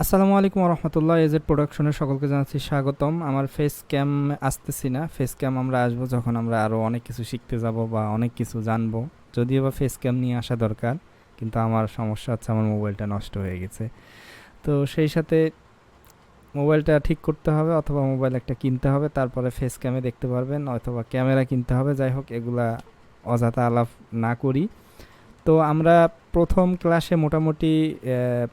আসসালামু আলাইকুম রহমতুল্লাহ। এজেড প্রোডাকশনের সকলকে জানাচ্ছি স্বাগতম। আমার ফেস ক্যাম আসতেছি না, ফেস ক্যাম আমরা আসবো যখন আমরা আরও অনেক কিছু শিখতে যাব বা অনেক কিছু জানবো। যদিও বা ফেস ক্যাম নিয়ে আসা দরকার, কিন্তু আমার সমস্যা হচ্ছে আমার মোবাইলটা নষ্ট হয়ে গেছে। তো সেই সাথে মোবাইলটা ঠিক করতে হবে, অথবা মোবাইল একটা কিনতে হবে, তারপরে ফেস ক্যামে দেখতে পারবেন, অথবা ক্যামেরা কিনতে হবে। যাই হোক, এগুলা অযথা আলাপ না করি। তো আমরা প্রথম ক্লাসে মোটামুটি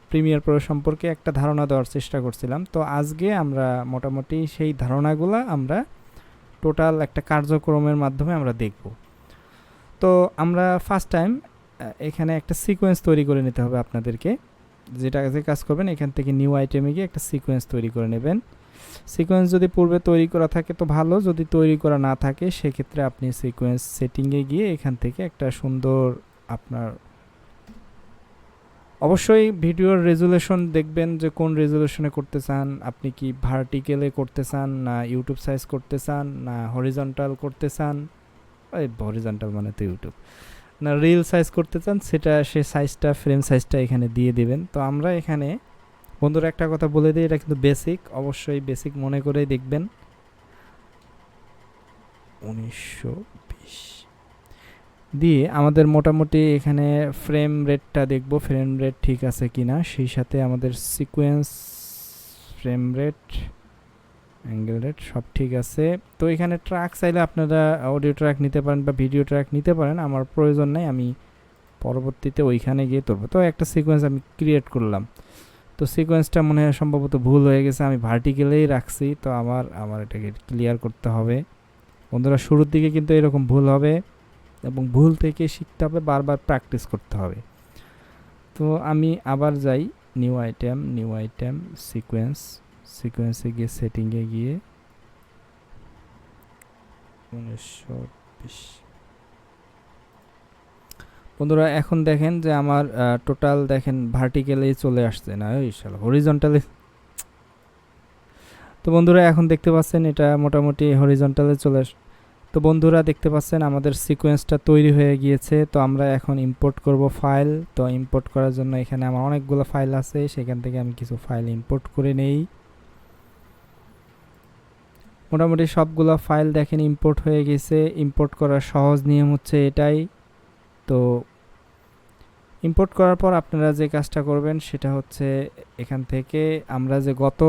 প্রিমিয়ার প্রো সম্পর্কে একটা ধারণা দেওয়ার চেষ্টা করছিলাম। তো আজকে আমরা মোটামুটি সেই ধারণাগুলো আমরা টোটাল একটা কার্যক্রমের মাধ্যমে আমরা দেখব। তো আমরা ফার্স্ট টাইম এখানে একটা সিকোয়েন্স তৈরি করে নিতে হবে আপনাদেরকে। যেটা যে কাজ করবেন, এখান থেকে নিউ আইটেমে গিয়ে একটা সিকোয়েন্স তৈরি করে নেবেন। সিকোয়েন্স যদি পূর্বে তৈরি করা থাকে তো ভালো, যদি তৈরি করা না থাকে সেক্ষেত্রে আপনি সিকোয়েন্স সেটিংয়ে গিয়ে এখান থেকে একটা সুন্দর আপনার অবশ্যই ভিডিওর রেজুলেশন দেখবেন যে কোন রেজুলেশনে করতে চান। আপনি কি ভার্টিক্যালে করতে চান, না ইউটিউব সাইজ করতে চান, না হরিজন্টাল করতে চান, ওই হরিজন্টাল মানে তো ইউটিউব, না রিল সাইজ করতে চান, সেটা সে সাইজটা ফ্রেম সাইজটা এখানে দিয়ে দিবেন। তো আমরা এখানে বন্ধুরা একটা কথা বলে দিই, এটা কিন্তু বেসিক, অবশ্যই বেসিক মনে করেই দেখবেন। 1920 দিয়ে আমাদের মোটামুটি এখানে ফ্রেম রেটটা দেখব, ফ্রেম রেট ঠিক আছে কিনা। সেই সাথে আমাদের sequence, frame rate, angle rate সব ঠিক আছে। তো এখানে ট্র্যাক চাইলে আপনারা অডিও ট্র্যাক নিতে পারেন বা ভিডিও ট্র্যাক নিতে পারেন, আমার প্রয়োজন নাই, আমি পরবর্তীতে ওইখানে গিয়ে তুলব। তো একটা সিকোয়েন্স আমি ক্রিয়েট করলাম। তো সিকোয়েন্সটা মনে হয় সম্ভবত ভুল হয়ে গেছে, আমি ভার্টিক্যালেই রাখছি। তো আমার এটাকে ক্লিয়ার করতে হবে। বন্ধুরা, শুরুর দিকে কিন্তু এরকম ভুল হবে এবং ভুল থেকে শিখতে হবে, বারবার প্র্যাকটিস করতে হবে। তো আমি আবার যাই নিউ আইটেম সিকোয়েন্সে গিয়ে সেটিংয়ে গিয়ে 1920। বন্ধুরা এখন দেখেন যে আমার টোটাল দেখেন ভার্টিক্যালেই চলে আসছে, না ওই শালা হরিজন্টালে। তো বন্ধুরা এখন দেখতে পাচ্ছেন এটা মোটামুটি হরিজন্টালে চলে আস। তো বন্ধুরা দেখতে পাচ্ছেন আমাদের সিকোয়েন্সটা তৈরি হয়ে গিয়েছে। তো আমরা এখন ইম্পোর্ট করব ফাইল। তো ইম্পোর্ট করার জন্য এখানে আমার অনেকগুলো ফাইল আছে, সেখান থেকে আমি কিছু ফাইল ইম্পোর্ট করে নেই। মোটামুটি সবগুলো ফাইল দেখেন ইম্পোর্ট হয়ে গেছে। ইম্পোর্ট করার সহজ নিয়ম হচ্ছে এটাই। তো ইম্পোর্ট করার পর আপনারা যে কাজটা করবেন সেটা হচ্ছে এখান থেকে আমরা যে গত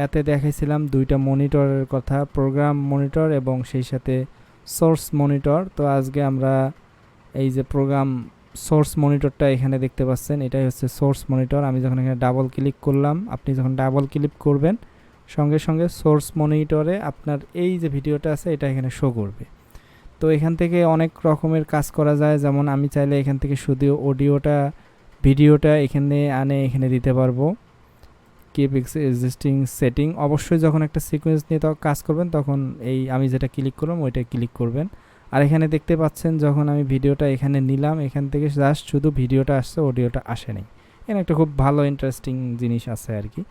এতে দেখাইছিলাম দুইটা মনিটরের কথা, প্রোগ্রাম মনিটর এবং সেই সাথে সোর্স মনিটর। তো আজকে আমরা এই যে প্রোগ্রাম সোর্স মনিটরটা এখানে দেখতে পাচ্ছেন, এটাই হচ্ছে সোর্স মনিটর। আমি যখন এখানে ডাবল ক্লিক করলাম, আপনি যখন ডাবল ক্লিক করবেন সঙ্গে সঙ্গে সোর্স মনিটরে আপনার এই যে ভিডিওটা আছে এটা এখানে শো করবে। তো এখান থেকে অনেক রকমের কাজ করা যায়, যেমন আমি চাইলে এখান থেকে শুধু অডিওটা ভিডিওটা এখানে আনে এখানে দিতে পারবো। কিপ এক্সিস্টিং সেটিং, অবশ্যই যখন একটা সিকোয়েন্স নিয়ে কাজ করবেন তখন এই আমি যেটা ক্লিক করলাম ওইটা ক্লিক করবেন। আর এখানে দেখতে পাচ্ছেন যখন আমি ভিডিওটা এখানে নিলাম, এখান থেকে জাস্ট শুধু ভিডিওটা আসছে, অডিওটা আসেনি। এখানে একটা খুব ভালো ইন্টারেস্টিং জিনিস আছে আর কি।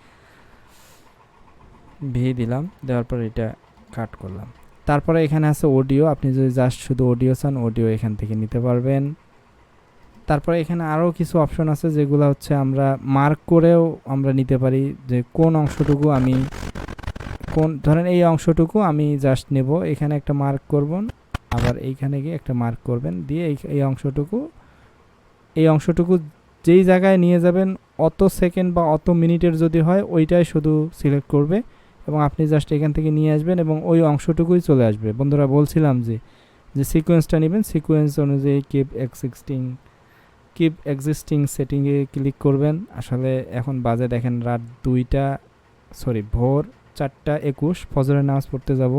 দিলাম, দেওয়ার পর এটা কাট করলাম। তারপরে এখানে আছে অডিও, আপনি যদি জাস্ট শুধু অডিও চান অডিও এখান থেকে নিতে পারবেন। তারপরে এখানে আরও কিছু অপশন আছে যেগুলো হচ্ছে আমরা মার্ক করেও আমরা নিতে পারি, যে কোন অংশটুকু আমি ধরেন এই অংশটুকু আমি জাস্ট নেব, এখানে একটা মার্ক করবেন, আবার এইখানে গিয়ে একটা মার্ক করবেন, দিয়ে এই অংশটুকু যেই জায়গায় নিয়ে যাবেন অত সেকেন্ড বা অত মিনিটের যদি হয় ওইটাই শুধু সিলেক্ট করবে এবং আপনি জাস্ট এখান থেকে নিয়ে আসবেন এবং ওই অংশটুকুই চলে আসবে। বন্ধুরা বলছিলাম যে সিকোয়েন্সটা নেবেন, সিকোয়েন্স অনুযায়ী কিপ এক্সিস্টিং সেটিংয়ে ক্লিক করবেন। আসলে এখন বাজে দেখেন রাত ভোর 4:21, ফজরের নামাজ পড়তে যাব,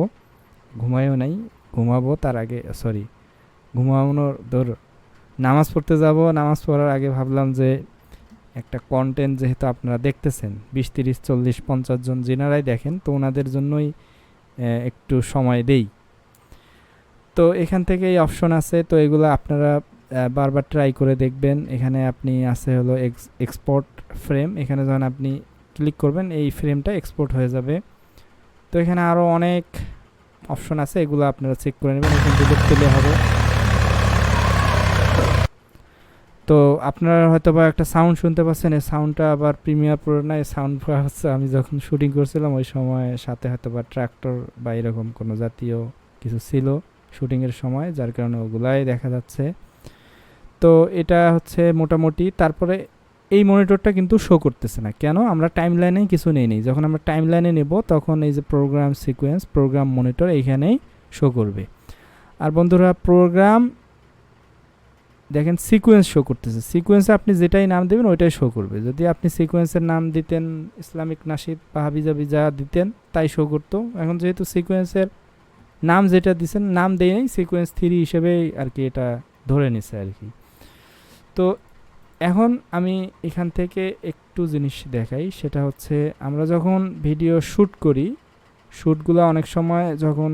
ঘুমায়ও নাই, ঘুমাবো তার আগে, ঘুমানোর নামাজ পড়তে যাব। নামাজ পড়ার আগে ভাবলাম যে একটা কন্টেন্ট যেহেতু আপনারা দেখতেছেন 20, 30, 40, 50 জন যেনারাই দেখেন, তো ওনাদের জন্যই একটু সময় দেই। তো এখান থেকে এই অপশন আছে, তো এগুলো আপনারা বারবার ট্রাই করে দেখবেন। এখানে আপনি আছে হলো এক্সপোর্ট ফ্রেম, এখানে যখন আপনি ক্লিক করবেন এই ফ্রেমটা এক্সপোর্ট হয়ে যাবে। তো এখানে আরও অনেক অপশন আছে, এগুলো আপনারা চেক করে নেবেন, এখানে ডিলিট দিলে হবে। তো আপনারা হয়তো বা একটা সাউন্ড শুনতে পাচ্ছেন, এই সাউন্ডটা আবার প্রিমিয়ার প্রো না, এই সাউন্ডটা হচ্ছে আমি যখন শুটিং করছিলাম ওই সময় সাথে হয়তো বা ট্র্যাক্টর বা এরকম কোনো জাতীয় কিছু ছিল শুটিংয়ের সময়, যার কারণে ওগুলাই দেখা যাচ্ছে। তো এটা হচ্ছে মোটামুটি। তারপরে এই মনিটরটা কিন্তু শো করতেছে না কেন, আমরা টাইম লাইনে কিছু নেই নেই, যখন আমরা টাইম লাইনে নেব তখন এই যে প্রোগ্রাম সিকোয়েন্স, প্রোগ্রাম মনিটর এইখানেই শো করবে। আর বন্ধুরা প্রোগ্রাম দেখেন সিকোয়েন্স শো করতেছে, সিকোয়েন্সে আপনি যেটাই নাম দেবেন ওইটাই শো করবে। যদি আপনি সিকোয়েন্সের নাম দিতেন ইসলামিক নাশিদ বা হাবিজাবি যা দিতেন তাই শো করতো। এখন যেহেতু সিকোয়েন্সের নাম যেটা দিচ্ছেন নাম দেয় নাই, সিকোয়েন্স 3 হিসেবেই আর কি এটা ধরে নিছে আর কি। তো এখন আমি এখান থেকে একটু জিনিস দেখাই, সেটা হচ্ছে আমরা যখন ভিডিও শ্যুট করি, শ্যুটগুলো অনেক সময় যখন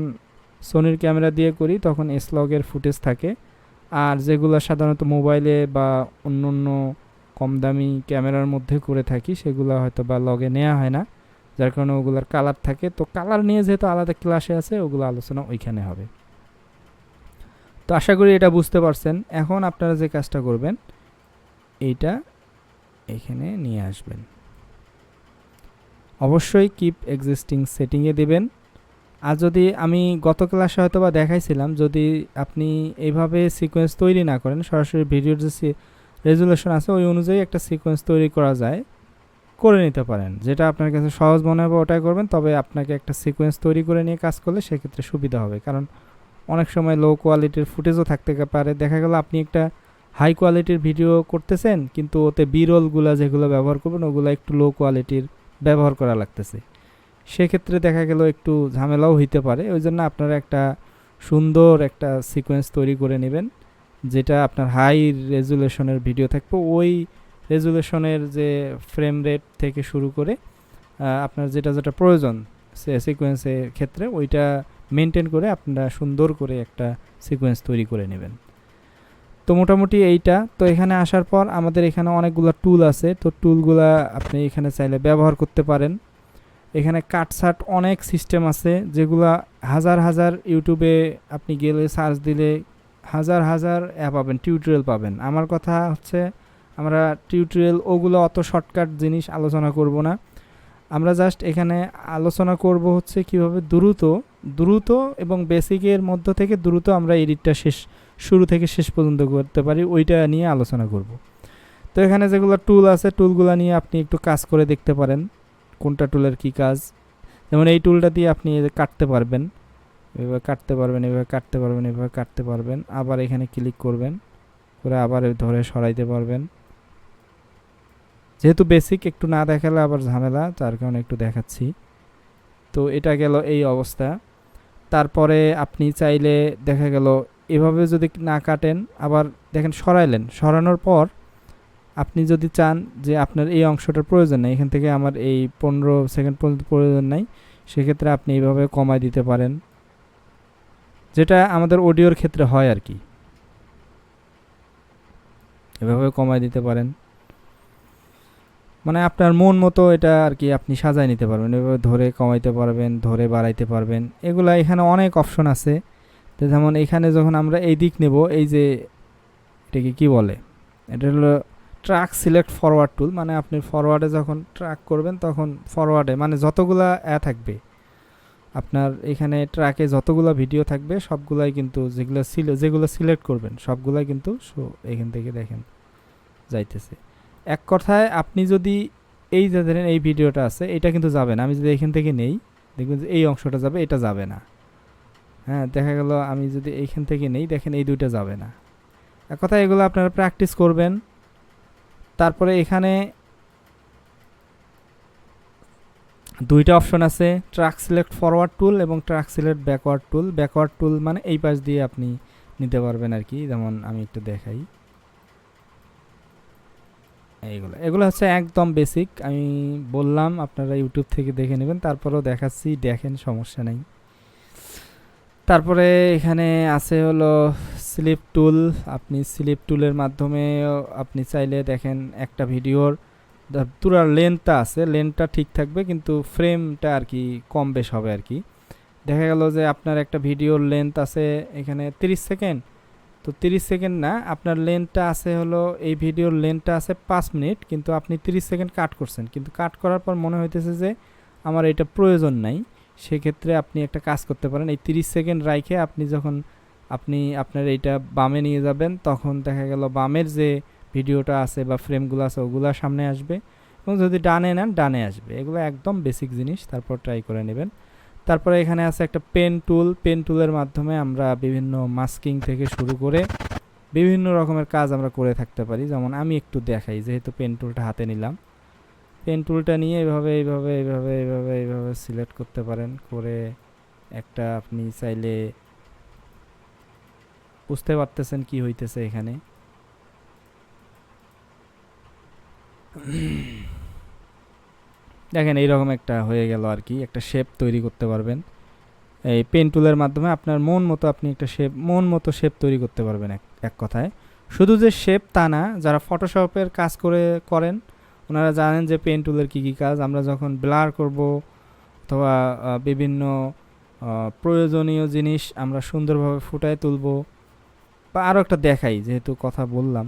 সোনির ক্যামেরা দিয়ে করি তখন এসলগের ফুটেজ থাকে, আর যেগুলো সাধারণত মোবাইলে বা অন্য অন্য কম দামি ক্যামেরার মধ্যে করে থাকি সেগুলো হয়তো বা লগে নেওয়া হয় না, যার কারণে ওগুলোর কালার থাকে। তো কালার নিয়ে যেহেতু আলাদা ক্লাসে আছে ওগুলো আলোচনা ওইখানে হবে। তো আশা করি এটা বুঝতে পারছেন। এখন আপনারা যে কাজটা করবেন এইটা এখানে নিয়ে আসবেন, অবশ্যই কিপ এক্সিস্টিং সেটিংয়ে দেবেন। আর যদি আমি গত ক্লাসে হয়তো বা দেখাইছিলাম, যদি আপনি এইভাবে সিকোয়েন্স তৈরি না করেন, সরাসরি ভিডিওর যে রেজুলেশন আছে ওই অনুযায়ী একটা সিকোয়েন্স তৈরি করা যায়, করে নিতে পারেন। যেটা আপনার কাছে সহজ মনে হবে ওটাই করবেন, তবে আপনাকে একটা সিকোয়েন্স তৈরি করে নিয়ে কাজ করলে সেক্ষেত্রে সুবিধা হবে। কারণ অনেক সময় লো কোয়ালিটির ফুটেজও থাকতে পারে, দেখা গেল আপনি একটা হাই কোয়ালিটির ভিডিও করতেছেন কিন্তু ওতে বিরলগুলো যেগুলো ব্যবহার করবেন ওগুলো একটু লো কোয়ালিটির ব্যবহার করা লাগতেছে, সেক্ষেত্রে দেখা গেল একটু ঝামেলাও হইতে পারে। ওই জন্য আপনারা একটা সুন্দর একটা সিকোয়েন্স তৈরি করে নেবেন, যেটা আপনার হাই রেজুলেশনের ভিডিও থাকবে, ওই রেজুলেশনের যে ফ্রেম রেট থেকে শুরু করে আপনার যেটা যেটা প্রয়োজন সিকোয়েন্সের ক্ষেত্রে ওইটা মেনটেন করে আপনারা সুন্দর করে একটা সিকোয়েন্স তৈরি করে নেবেন। তো মোটামুটি এইটা। তো এখানে আসার পর আমাদের এখানে অনেকগুলো টুল আছে, তো টুলগুলা আপনি এখানে চাইলে ব্যবহার করতে পারেন। এখানে কাটসাট অনেক সিস্টেম আছে যেগুলা হাজার হাজার ইউটিউবে আপনি গেলে সার্চ দিলে হাজার হাজার পাবেন, টিউটোরিয়াল পাবেন। আমার কথা হচ্ছে আমরা টিউটোরিয়াল ওগুলো অত শর্টকাট জিনিস আলোচনা করব না, আমরা জাস্ট এখানে আলোচনা করব হচ্ছে কিভাবে দ্রুত দ্রুত এবং বেসিকের মধ্য থেকে দ্রুত আমরা এডিটটা শুরু থেকে শেষ পর্যন্ত করতে পারি, ওইটা নিয়ে আলোচনা করব। তো এখানে যেগুলো টুল আছে টুলগুলো নিয়ে আপনি একটু কাজ করে দেখতে পারেন কোনটা টুলের কি কাজ। যেমন এই টুলটা দিয়ে আপনি কাটতে পারবেন, এভাবে কাটতে পারবেন, এভাবে কাটতে পারবেন, এভাবে কাটতে পারবেন, আবার এখানে ক্লিক করবেন করে আবার ধরে সরাইতে পারবেন। যেহেতু বেসিক একটু না দেখালে আবার ঝামেলা, তার কারণে একটু দেখাচ্ছি। তো এটা গেল এই অবস্থা। তারপরে আপনি চাইলে দেখা গেল এভাবে যদি না কাটেন, আবার দেখেন সরাইলেন, সরানোর পর আপনি যদি চান যে আপনার এই অংশটার প্রয়োজন নেই, এখান থেকে আমার এই 15 সেকেন্ড পর্যন্ত প্রয়োজন নাই, সেক্ষেত্রে আপনি এইভাবে কমায় দিতে পারেন, যেটা আমাদের অডিওর ক্ষেত্রে হয় আর কি, এভাবে কমায় দিতে পারেন। মানে আপনার মন মতো এটা আর কি আপনি সাজায় নিতে পারবেন, এভাবে ধরে কমাইতে পারবেন, ধরে বাড়াইতে পারবেন। এগুলা এখানে অনেক অপশন আছে। তো যেমন এখানে যখন আমরা এই দিক নেব, এই যে এটাকে কি বলে, এটা হলো ট্র্যাক সিলেক্ট ফরওয়ার্ড টুল, মানে আপনি ফরওয়ার্ডে যখন ট্র্যাক করবেন তখন ফরওয়ার্ডে মানে যতগুলা থাকবে আপনার এখানে ট্র্যাকে যতগুলো ভিডিও থাকবে সবগুলাই কিন্তু যেগুলো সিলেক্ট করবেন সবগুলাই কিন্তু এখান থেকে দেখেন যাইতেছে। এক কথায় আপনি যদি এই যে ধরেন এই ভিডিওটা আছে এটা কিন্তু যাবে না, আমি যদি এখান থেকে নেই দেখবেন যে এই অংশটা যাবে, এটা যাবে না। হ্যাঁ, দেখা গেল আমি যদি এইখান থেকে নেই, দেখেন এই দুইটা যাবে না। এক কথায় এগুলো আপনারা প্র্যাকটিস করবেন। তারপরে এখানে দুইটা অপশন আছে, ট্র্যাক সিলেক্ট ফরওয়ার্ড টুল এবং ট্র্যাক সিলেক্ট ব্যাকওয়ার্ড টুল। ব্যাকওয়ার্ড টুল মানে এই পাশ দিয়ে আপনি নিতে পারবেন আর কি। যেমন আমি একটু দেখাই, এগুলো হচ্ছে একদম বেসিক, আমি বললাম আপনারা ইউটিউব থেকে দেখে নেবেন, তারপরেও দেখাচ্ছি, দেখেন, সমস্যা নেই। তারপরে এখানে আছে হলো স্লিপ টুল। আপনি স্লিপ টুলের মাধ্যমে আপনি চাইলে দেখেন একটা ভিডিওর পুরো লেন্থটা আছে, লেন্থটা ঠিক থাকবে কিন্তু ফ্রেমটা আর কি কম বেশ হবে আর কি। দেখা গেল যে আপনার একটা ভিডিওর লেন্থ আছে এখানে 30 সেকেন্ড, তো 30 সেকেন্ড না, আপনার লেন্থটা আছে হলো, এই ভিডিওর লেন্থটা আছে 5 মিনিট, কিন্তু আপনি 30 সেকেন্ড কাট করছেন, কিন্তু কাট করার পর মনে হইতেছে যে আমার এটা প্রয়োজন নাই, সেক্ষেত্রে আপনি একটা কাজ করতে পারেন। এই 30 সেকেন্ড রাইখে আপনি যখন আপনার এইটা বামে নিয়ে যাবেন, তখন দেখা গেল বামের যে ভিডিওটা আছে বা ফ্রেমগুলো আছে ওগুলো সামনে আসবে, এবং যদি ডানে নেন ডানে আসবে। এগুলো একদম বেসিক জিনিস, তারপর ট্রাই করে নেবেন। তারপরে এখানে আছে একটা পেন টুল। পেন টুলের মাধ্যমে আমরা বিভিন্ন মাস্কিং থেকে শুরু করে বিভিন্ন রকমের কাজ আমরা করে থাকতে পারি। যেমন আমি একটু দেখাই, যেহেতু পেন টুলটা হাতে নিলাম, পেন টুলটা নিয়ে এইভাবে এইভাবে এইভাবে এইভাবে এইভাবে সিলেক্ট করতে পারেন, করে একটা আপনি চাইলে বুঝতে পারতেছেন কি হইতেছে এখানে। দেখেন এইরকম একটা হয়ে গেল আর কি, একটা শেপ তৈরি করতে পারবেন এই পেন টুলের মাধ্যমে। আপনার মন মতো আপনি একটা মন মতো শেপ তৈরি করতে পারবেন। এক কথায় শুধু যে শেপ তা না, যারা ফটোশপের কাজ করেন ওনারা জানেন যে পেন টুলের কী কী কাজ। আমরা যখন ব্লার করব অথবা বিভিন্ন প্রয়োজনীয় জিনিস আমরা সুন্দরভাবে ফুটায় তুলব, বা আরও একটা দেখাই যেহেতু কথা বললাম।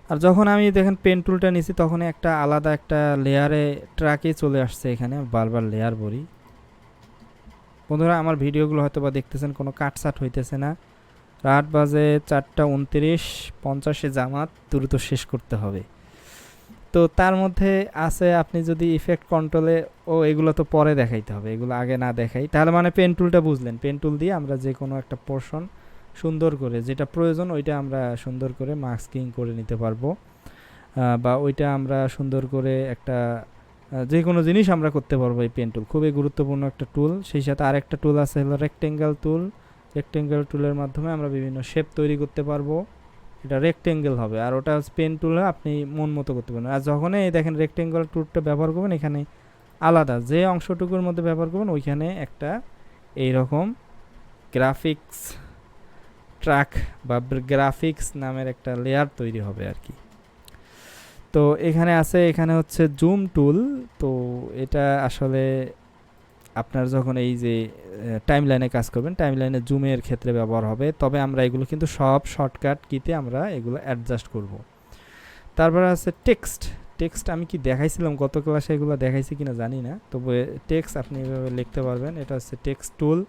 আর যখন আমি দেখেন পেন টুলটা নিছি, তখন একটা আলাদা একটা লেয়ারে ট্র্যাকে চলে আসছে। এখানে বারবার লেয়ার বলি বন্ধুরা, আমার ভিডিওগুলো হয়তো বা দেখতেছেন কোনো কাটসাট হইতেছে না। রাত বাজে 4:29, 50-এ জামাত, দ্রুত শেষ করতে হবে। তো তার মধ্যে আছে, আপনি যদি ইফেক্ট কন্ট্রোলে, এগুলো তো পরে দেখাইতে হবে, এগুলো আগে না দেখাই তাহলে মানে পেন টুলটা বুঝলেন। পেন টুল দিয়ে আমরা যে কোনো একটা পোর্শন সুন্দর করে, যেটা প্রয়োজন ওইটা আমরা সুন্দর করে মাস্কিং করে নিতে পারবো, বা ওইটা আমরা সুন্দর করে একটা যে কোনো জিনিস আমরা করতে পারবো। এই পেন টুল খুবই গুরুত্বপূর্ণ একটা টুল। সেই সাথে আরেকটা টুল আছে হলো রেক্টেঙ্গেল টুল। রেক্টেঙ্গেল টুলের মাধ্যমে আমরা বিভিন্ন শেপ তৈরি করতে পারবো, এটা রেক্টেঙ্গেল হবে। আর ওটা পেন টুল আপনি মন মতো করতে পারবেন। আর যখনই দেখেন রেক্টেঙ্গেল টুলটা ব্যবহার করবেন, এখানে আলাদা যে অংশটুকুর মধ্যে ব্যবহার করবেন ওইখানে একটা এইরকম গ্রাফিক্স ট্র্যাক বা গ্রাফিক্স নামের একটা লেয়ার তৈরি হবে আর কি। তো এখানে আছে, এখানে হচ্ছে জুম টুল। তো এটা আসলে আপনার যখন এই যে টাইমলাইনে কাজ করবেন, টাইমলাইনে জুমের ক্ষেত্রে ব্যবহার হবে। তবে আমরা এগুলো কিন্তু সব শর্টকাট কিতে আমরা এগুলো অ্যাডজাস্ট করব। তারপরে আছে টেক্সট। টেক্সট আমি কি দেখাইছিলাম গত ক্লাসে, এগুলো দেখাইছি কিনা জানি না, তবে টেক্সট আপনি এভাবে লিখতে পারবেন। এটা হচ্ছে টেক্সট টুল।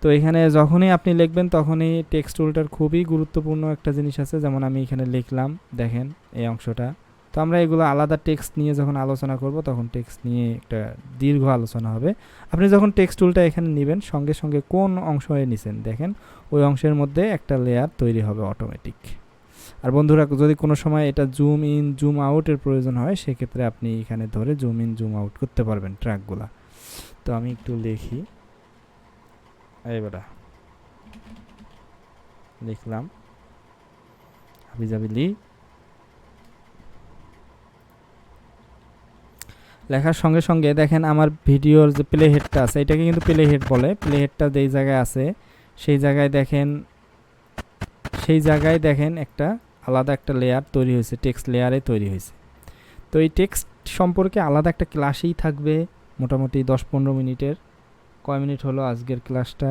তো এখানে যখনই আপনি লিখবেন তখনই টেক্সট টুলটার খুবই গুরুত্বপূর্ণ একটা জিনিস আছে। যেমন আমি এখানে লিখলাম, দেখেন এই অংশটা। তো আমরা এগুলো আলাদা টেক্সট নিয়ে যখন আলোচনা করব তখন টেক্সট নিয়ে একটা দীর্ঘ আলোচনা হবে। আপনি যখন টেক্সট টুলটা এখানে নেবেন, সঙ্গে সঙ্গে কোন অংশে নিছেন দেখেন ওই অংশের মধ্যে একটা লেয়ার তৈরি হবে অটোমেটিক। আর বন্ধুরা, যদি কোনো সময় এটা জুম ইন জুম আউটের প্রয়োজন হয়, সেক্ষেত্রে আপনি এখানে ধরে জুম ইন জুম আউট করতে পারবেন ট্র্যাকগুলা। তো আমি একটু লিখি, লিখলাম হাবিজাবিলি। লেখার সঙ্গে সঙ্গে দেখেন আমার ভিডিওর যে প্লে হেডটা আছে, এটাকে কিন্তু প্লে হেড বলে। প্লে হেডটা যেই জায়গায় আছে সেই জায়গায় দেখেন একটা আলাদা একটা লেয়ার তৈরি হয়েছে, টেক্সট লেয়ারে তৈরি হয়েছে। তো এই টেক্সট সম্পর্কে আলাদা একটা ক্লাসেই থাকবে, মোটামুটি 10-15 মিনিটের। কয় মিনিট হলো আজকের ক্লাসটা?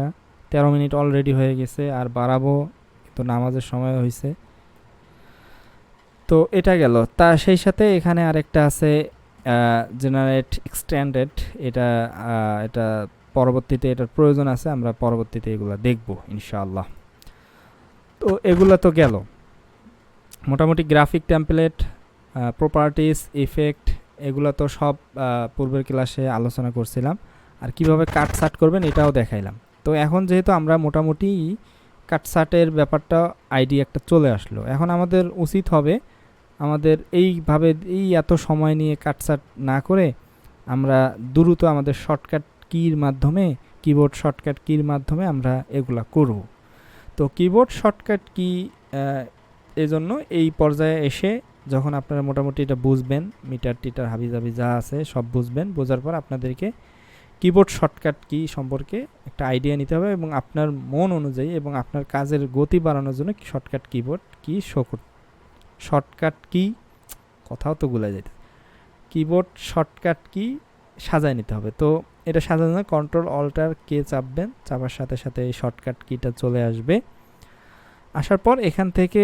13 মিনিট অলরেডি হয়ে গেছে, আর বাড়াবো তো নামাজের সময় হয়েছে। তো এটা গেল। তা সেই সাথে এখানে আরেকটা আছে জেনারেট এক্সটেন্ডেড। এটা পরবর্তীতে এটার প্রয়োজন আছে, আমরা পরবর্তীতে এগুলো দেখব ইনশাআল্লাহ। তো এগুলো তো গেল মোটামুটি গ্রাফিক টেমপ্লেট, প্রপার্টিস, ইফেক্ট, এগুলো তো সব পূর্বের ক্লাসে আলোচনা করছিলাম। আর কিভাবে কাটসাট করবেন এটাও দেখাইলাম। তো এখন যেহেতু আমরা মোটামুটি কাটসাটের ব্যাপারটা আইডিয়া একটা চলে আসলো, এখন আমাদের উচিত হবে আমাদের এইভাবে এত সময় নিয়ে কাটসাট না করে আমরা দ্রুত আমাদের শর্টকাট কির মাধ্যমে, কিবোর্ড শর্টকাট কির মাধ্যমে আমরা এগুলা করব। তো কিবোর্ড শর্টকাট কি এজন্য এই পর্যায়ে এসে যখন আপনারা মোটামুটি এটা বুঝবেন, মিটার টিটার হাবিজাবি যা আছে সব বুঝবেন, বোঝার পর আপনাদেরকে কিবোর্ড শর্টকাট কি সম্পর্কে একটা আইডিয়া নিতে হবে, এবং আপনার মন অনুযায়ী এবং আপনার কাজের গতি বাড়ানোর জন্য শর্টকাট কিবোর্ড কি শর্টকাট কি, কথাও তো গুলা যেতে, কিবোর্ড শর্টকাট কি সাজায় নিতে হবে। তো এটা সাধারণত কন্ট্রোল অল্টার কে চাপবেন, চাপার সাথে সাথে এই শর্টকাট কিটা চলে আসবে। আসার পর এখান থেকে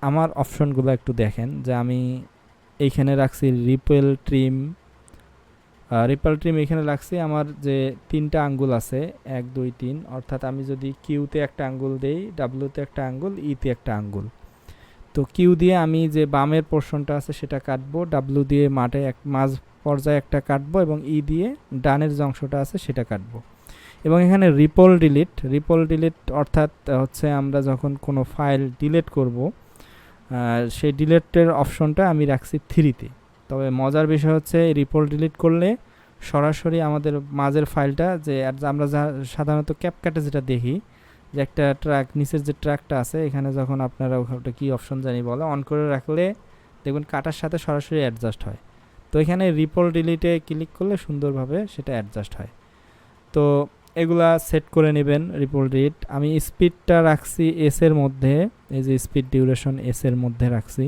আমার অপশনগুলো একটু দেখেন, যে আমি এইখানে রাখছি রিপেল ট্রিম এখানে রাখছি। আমার যে 3টা আঙ্গুল আছে 1 2 3, অর্থাৎ আমি যদি কিউতে একটা আঙ্গুল দেই, ডাব্লিউতে একটা আঙ্গুল, ইতে একটা আঙ্গুল, তো কিউ দিয়ে আমি যে বামের পোর্শনটা আছে সেটা কাটবো, ডাব্লিউ দিয়ে মাঝ পর্যায়ে একটা কাটবো, এবং ই দিয়ে ডানের যে অংশটা আছে সেটা কাটবো। এবং এখানে রিপল ডিলিট অর্থাৎ হচ্ছে আমরা যখন কোনো ফাইল ডিলিট করব, সেই ডিলিটের অপশনটা আমি রাখছি 3তে। তবে মজার বিষয় হচ্ছে রিপল ডিলিট করলে সরাসরি আমাদের মাঝের ফাইলটা, যে আমরা সাধারণত ক্যাপকাটে যেটা দেখি, যে একটা ট্র্যাক নিচের যে ট্র্যাকটা আছে, এখানে যখন আপনারা ওটা কি অপশন জানি বলে, অন করে রাখলে দেখবেন কাটার সাথে সরাসরি অ্যাডজাস্ট হয়। তো এখানে রিপল ডিলিটে ক্লিক করলে সুন্দরভাবে সেটা অ্যাডজাস্ট হয়। তো এগুলা সেট করে নেবেন রিপল ডিলিট। আমি স্পিডটা রাখছি এস এর মধ্যে, এই যে স্পিড ডিউরেশন এস এর মধ্যে রাখছি।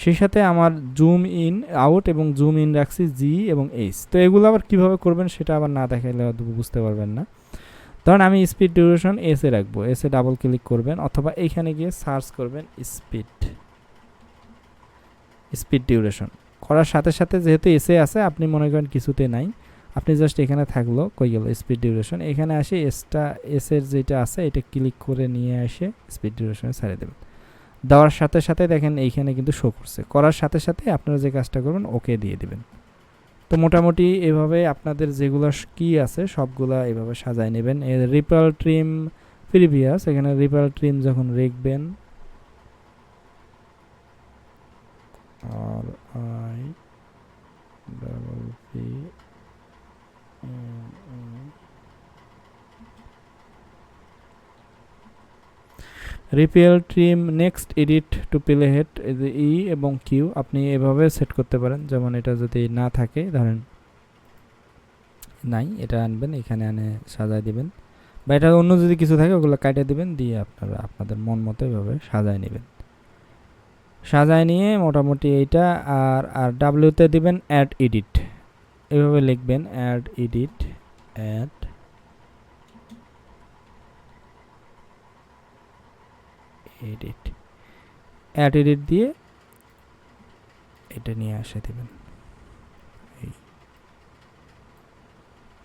সেই সাথে আমার জুম ইন আউট এবং জুম ইন রাখছি জি এবং এইচ। তো এগুলো আবার কীভাবে করবেন সেটা আবার না দেখাইলে বুঝতে পারবেন না। ধরুন আমি স্পিড ডিউরেশন এস এ রাখবো, এস এ ডাবল ক্লিক করবেন, অথবা এইখানে গিয়ে সার্চ করবেন স্পিড ডিউরেশন। করার সাথে সাথে যেহেতু এসে আছে, আপনি মনে করেন কিছুতে নাই, আপনি জাস্ট এখানে থাকলো, কই গেল স্পিড ডিউরেশন, এখানে আসি এস এর যেটা আছে এটা ক্লিক করে নিয়ে এসে স্পিড ডিউরেশনে ছাড়িয়ে দেবেন। দেওয়ার সাথে সাথে দেখেন এইখানে কিন্তু শো করছে। করার সাথে সাথে আপনারা যে কাজটা করবেন ওকে দিয়ে দিবেন। তো মোটামুটি এভাবে আপনাদের যেগুলো কি আছে সবগুলা এভাবে সাজায় নেবেন। রিপেল ট্রিম প্রিভিয়াস, এখানে রিপেল ট্রিম যখন রাখবেন, আর I double P ripple trim next edit to playhead, E এবং কিউ আপনি এভাবে সেট করতে পারেন। যেমন এটা যদি না থাকে, ধরেন নাই, এটা আনবেন, এখানে আনে সাজায় দিবেন, বা এটা অন্য যদি কিছু থাকে ওগুলো কাটে দিবেন, দিয়ে আপনারা আপনাদের মন মতো এভাবে সাজায় নেবেন। সাজায় নিয়ে মোটামুটি এইটা আর ডাব্লিউতে দিবেন অ্যাড এডিট, এভাবে লিখবেন অ্যাড এডিট, অ্যাড এডিট দিয়ে এটা নিয়ে আসে দিবেন।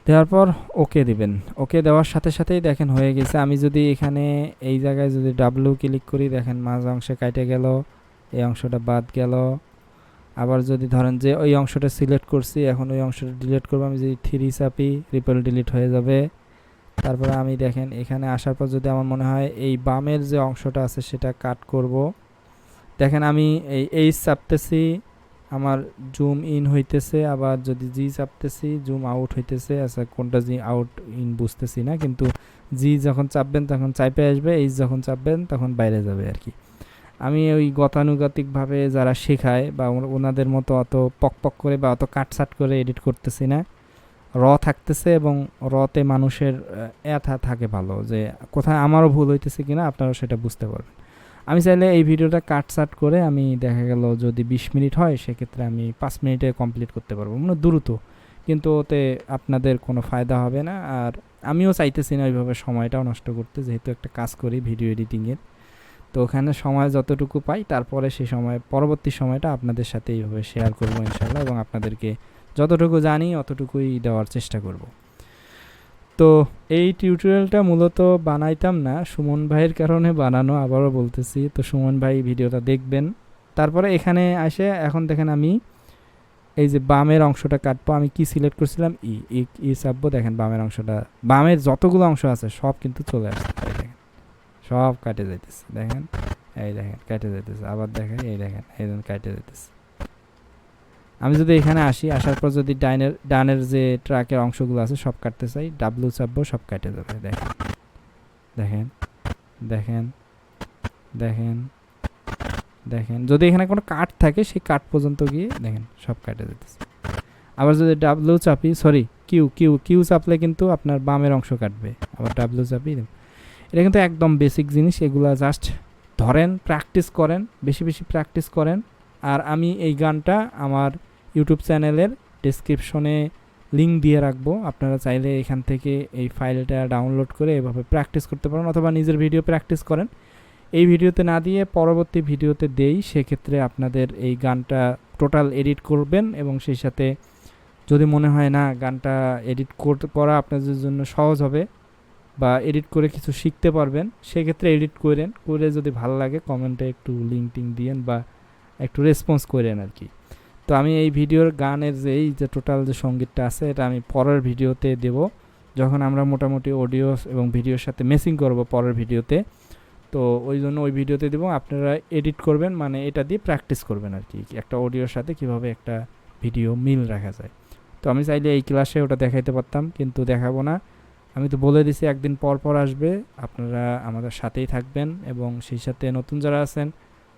দেওয়ার পর ওকে দিবেন। ওকে দেওয়ার সাথে সাথেই দেখেন হয়ে গেছে। আমি যদি এখানে এই জায়গায় যদি ডাব্লিউ ক্লিক করি, দেখেন মাঝ অংশে কাটে গেল, এই অংশটা বাদ গেল। আবার যদি ধরেন যে ওই অংশটা সিলেক্ট করছি, এখন ওই অংশটা ডিলিট করবো, আমি যদি 3 চাপি রিপেল ডিলিট হয়ে যাবে। তারপরে আমি দেখেন এখানে আসার পর যদি আমার মনে হয় এই বামের যে অংশটা আছে সেটা কাট করব, দেখেন আমি এই চাপতেছি, আমার জুম ইন হইতেছে, আবার যদি জি চাপতেছি জুম আউট হইতেছে। আচ্ছা কোনটা জি আউট ইন বুঝতেছি না, কিন্তু জি যখন চাপবেন তখন চাইপে আসবে, এই যখন চাপবেন তখন বাইরে যাবে আর কি। আমি ওই গতানুগতিকভাবে যারা শেখায় বা ওনাদের মতো অত পক করে বা অত কাটসাট করে এডিট করতেছি না, র থাকতেছে, এবং রতে মানুষের থাকে ভালো, যে কোথায় আমারও ভুল হইতেছে কিনা আপনারাও সেটা বুঝতে পারবেন। আমি চাইলে এই ভিডিওটা কাটসাট করে আমি দেখা গেল যদি 20 মিনিট হয় সেক্ষেত্রে আমি 5 মিনিটে কমপ্লিট করতে পারবো, মানে দ্রুত, কিন্তু ওতে আপনাদের কোনো ফায়দা হবে না। আর আমিও চাইতেছি না ওইভাবে সময়টাও নষ্ট করতে, যেহেতু একটা কাজ করি ভিডিও এডিটিংয়ের। তো ওখানে সময় যতটুকু পাই, তারপরে সেই সময় পরবর্তী সময়টা আপনাদের সাথে এইভাবে শেয়ার করবো ইনশাল্লাহ, এবং আপনাদেরকে যতটুকু জানি অতটুকুই দেওয়ার চেষ্টা করব। তো এই টিউটোরিয়ালটা মূলত বানাইতাম না, সুমন ভাইয়ের কারণে বানানো, আবারও বলতেছি। তো সুমন ভাই ভিডিওটা দেখবেন। তারপরে এখানে আসে এখন দেখেন আমি এই যে বামের অংশটা কাটবো, আমি কি সিলেক্ট করছিলাম, ই চাপবো, দেখেন বামের অংশটা, বামের যতগুলো অংশ আছে সব কিন্তু চলে আসছে, দেখেন সব কাটে যাইতেছে, দেখেন এই দেখেন কাটে যাইতেছে, আবার দেখেন এই দেখেন এই কাটে যাইতেছে। আমি যদি এখানে আসি, আসার পর যদি ডানের যে ট্র্যাকের অংশগুলো আছে সব কাটতে চাই, ডাব্লিউ চাপবো, সব কাটে যাবে, দেখেন দেখেন দেখেন দেখেন দেখেন। যদি এখানে কোনো কাট থাকে সেই কাট পর্যন্ত গিয়ে দেখেন সব কাটে যেতেছে। আবার যদি ডাব্লিউ চাপি, সরি কিউ চাপলে কিন্তু আপনার বামের অংশ কাটবে, আবার ডাব্লিউ চাপি। এটা কিন্তু একদম বেসিক জিনিস, এগুলা জাস্ট ধরেন, প্র্যাকটিস করেন, বেশি বেশি প্র্যাকটিস করেন। আর আমি এই গানটা আমার ইউটিউব চ্যানেলের ডেসক্রিপশনে লিঙ্ক দিয়ে রাখবো, আপনারা চাইলে এখান থেকে এই ফাইলটা ডাউনলোড করে এভাবে প্র্যাকটিস করতে পারেন, অথবা নিজের ভিডিও প্র্যাকটিস করেন। এই ভিডিওতে না দিয়ে পরবর্তী ভিডিওতে দেই, সেক্ষেত্রে আপনাদের এই গানটা টোটাল এডিট করবেন, এবং সেই সাথে যদি মনে হয় না গানটা এডিট করা আপনাদের জন্য সহজ হবে বা এডিট করে কিছু শিখতে পারবেন, সেক্ষেত্রে এডিট করেন, করে যদি ভালো লাগে কমেন্টে একটু লিঙ্ক টিঙ্ক দিয়েন বা একটু রেসপন্স করেন আর কি। তো আমি এই ভিডিওর গানের যে এই যে টোটাল যে সঙ্গীতটা আছে এটা আমি পরের ভিডিওতে দেব, যখন আমরা মোটামুটি অডিও এবং ভিডিওর সাথে মেসিং করব পরের ভিডিওতে। তো ওই জন্য ওই ভিডিওতে দেবো, আপনারা এডিট করবেন, মানে এটা দিয়ে প্র্যাকটিস করবেন আর কি, একটা অডিওর সাথে কিভাবে একটা ভিডিও মিল রাখা যায়। তো আমি চাইলে এই ক্লাসে ওটা দেখাইতে পারতাম, কিন্তু দেখাবো না। আমি তো বলে দিছি একদিন পর পর আসবে, আপনারা আমাদের সাথেই থাকবেন, এবং সেই সাথে নতুন যারা আছেন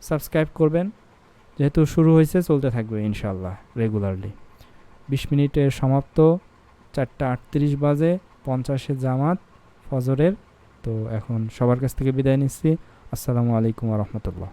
সাবস্ক্রাইব করবেন, যেহেতু শুরু হয়েছে চলতে থাকবে ইনশাল্লাহ রেগুলারলি। 20 মিনিটের সমাপ্ত, 4:38 বাজে, 50-এ জামাত ফজরের। তো এখন সবার কাছ থেকে বিদায় নিচ্ছি। আসসালামু আলাইকুম ওয়া রাহমাতুল্লাহ।